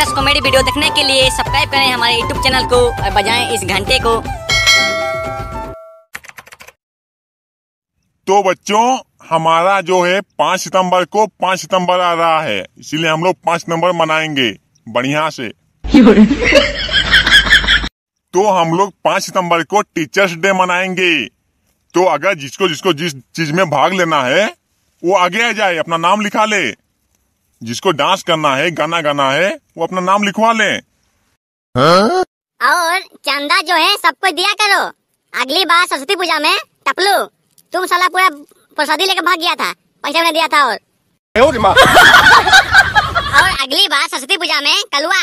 Latest comedy video देखने के लिए सब्सक्राइब करें हमारे यूट्यूब चैनल को और बजाएं इस घंटे को। तो बच्चों, हमारा जो है 5 सितंबर को 5 सितंबर आ रहा है, इसीलिए हम लोग 5 सितंबर मनाएंगे बढ़िया से। तो हम लोग 5 सितंबर को टीचर्स डे मनाएंगे। तो अगर जिसको जिसको जिस चीज में भाग लेना है वो आगे आ जाए, अपना नाम लिखा ले। जिसको डांस करना है, गाना गाना है, वो अपना नाम लिखवा ले। और चंदा जो है सबको दिया करो। अगली बार सरस्वती पूजा में टपलू तुम साला पूरा प्रसादी लेकर भाग गया था, पैसा मैंने दिया था। और अगली बार सरस्वती पूजा में कलुआ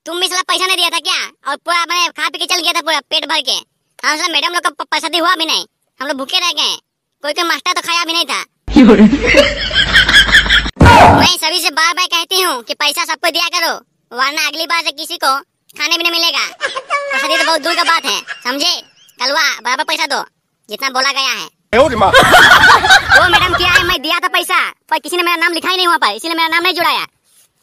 तुम भी साला पैसा नहीं दिया था क्या, और पूरा मैंने खा पी के चल गया था पूरा पेट भर के। हम साला मैडम लोग का प्रसादी हुआ भी नहीं, हम लोग भूखे रह गए। कोई मास्टर तो खाया भी नहीं था। मैं सभी से बार बार कहती हूँ कि पैसा सबको दिया करो, वरना अगली बार से किसी को खाने भी नहीं मिलेगा। प्रसादी तो बहुत दूर का बात है, समझे। कलवा बराबर पैसा दो जितना बोला गया है। वो मैडम क्या है, मैं दिया था पैसा पर किसी ने मेरा नाम लिखा ही नहीं वहाँ पर, इसीलिए मेरा नाम नहीं जुड़ाया।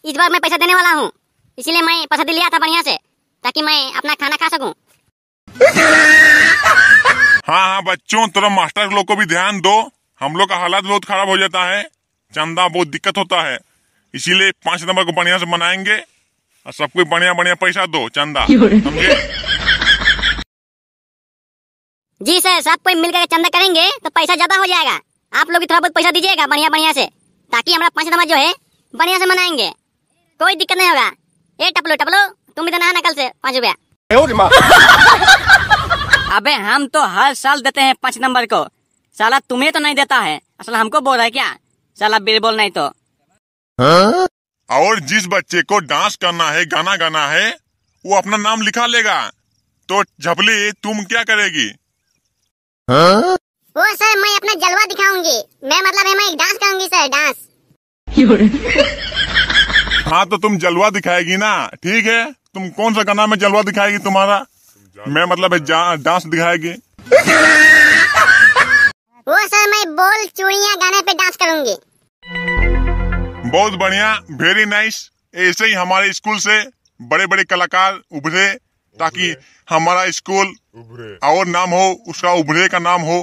इस बार मैं पैसा देने वाला हूँ, इसीलिए मैं प्रसादी लिया था बढ़िया से, ताकि मैं अपना खाना खा सकूँ। हाँ बच्चों, थोड़ा मास्टर लोग को भी ध्यान दो। हम लोग का हालात बहुत खराब हो जाता है, चंदा बहुत दिक्कत होता है, इसीलिए 5 सितंबर को बढ़िया से मनाएंगे और सबको बढ़िया बढ़िया पैसा दो, चंदा, समझे। जी सर, सब कोई मिलकर चंदा करेंगे तो पैसा ज्यादा हो जाएगा। आप लोग भी थोड़ा बहुत पैसा दीजिएगा बढ़िया बढ़िया से, ताकि हमारा 5 सितंबर जो है बढ़िया से मनाएंगे, कोई दिक्कत नहीं होगा। ये टपलो टपलो तुम भी देना है ना कल से 5 रुपया। अबे हम तो हर साल देते हैं 5 सितंबर को, साला तुम्हें तो नहीं देता है, असल हमको बोल रहा है क्या, साला बिरबल नहीं तो। और जिस बच्चे को डांस करना है, गाना गाना है, वो अपना नाम लिखा लेगा। तो झपली तुम क्या करेगी? वो सर मैं अपना जलवा दिखाऊंगी, मैं मैं डांस करूंगी सर, डांस। हाँ तो तुम जलवा दिखाएगी ना, ठीक है। तुम कौन सा गाना में जलवा दिखाएगी तुम्हारा? मैं डांस दिखाएगी। वो सर मैं बोल चूड़ियाँ गाने पे डांस करूंगी। बहुत बढ़िया, वेरी नाइस। ऐसे ही हमारे स्कूल से बड़े बड़े कलाकार उभरे, ताकि हमारा स्कूल और नाम हो, उसका उभरे का नाम हो।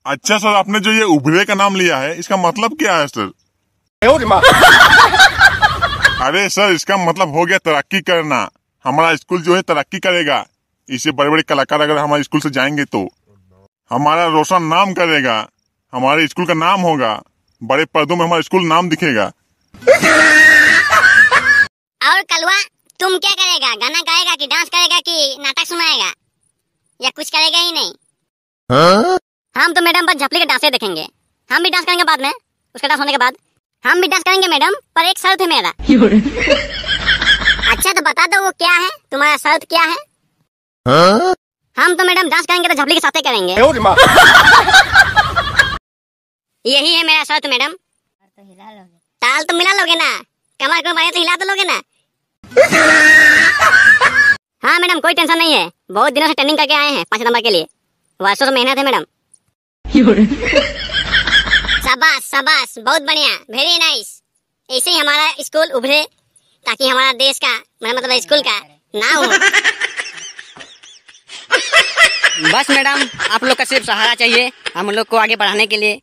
अच्छा सर, आपने जो ये उभरे का नाम लिया है, इसका मतलब क्या है सर? अरे सर, इसका मतलब हो गया तरक्की करना। हमारा स्कूल जो है तरक्की करेगा, इससे बड़े बड़े कलाकार अगर हमारे स्कूल से जाएंगे तो हमारा रोशन नाम करेगा, हमारे स्कूल का नाम होगा, बड़े पर्दों में हमारा स्कूल नाम दिखेगा। और कलवा तुम क्या करेगा, गाना गाएगा कि डांस करेगा कि नाटक सुनाएगा, या कुछ करेगा ही नहीं? हम तो मैडम बस झपली के डांसे देखेंगे, हम भी डांस करेंगे बाद में, उसका डांस होने के बाद हम भी डांस करेंगे मैडम, पर एक शर्त है मेरा। अच्छा तो बता दो वो क्या है, तुम्हारा शर्त क्या है? हम तो मैडम डांस करेंगे तो झपली के साथ ही करेंगे। यही है मेरा शर्त मैडम। ताल तो मिला लोगे ना, कमर को मारे तो हिला तो लोगे ना? हाँ मैडम, कोई टेंशन नहीं है, बहुत दिनों से ट्रेनिंग करके आए हैं 5 सितंबर के लिए, वर्षों से मेहनत है मैडम। शाबाश शाबाश, बहुत बढ़िया, वेरी नाइस। ऐसे ही हमारा स्कूल उभरे, ताकि हमारा देश का मतलब स्कूल का नाम हो। बस मैडम, आप लोग का सिर्फ सहारा चाहिए हम लोग को आगे बढ़ाने के लिए।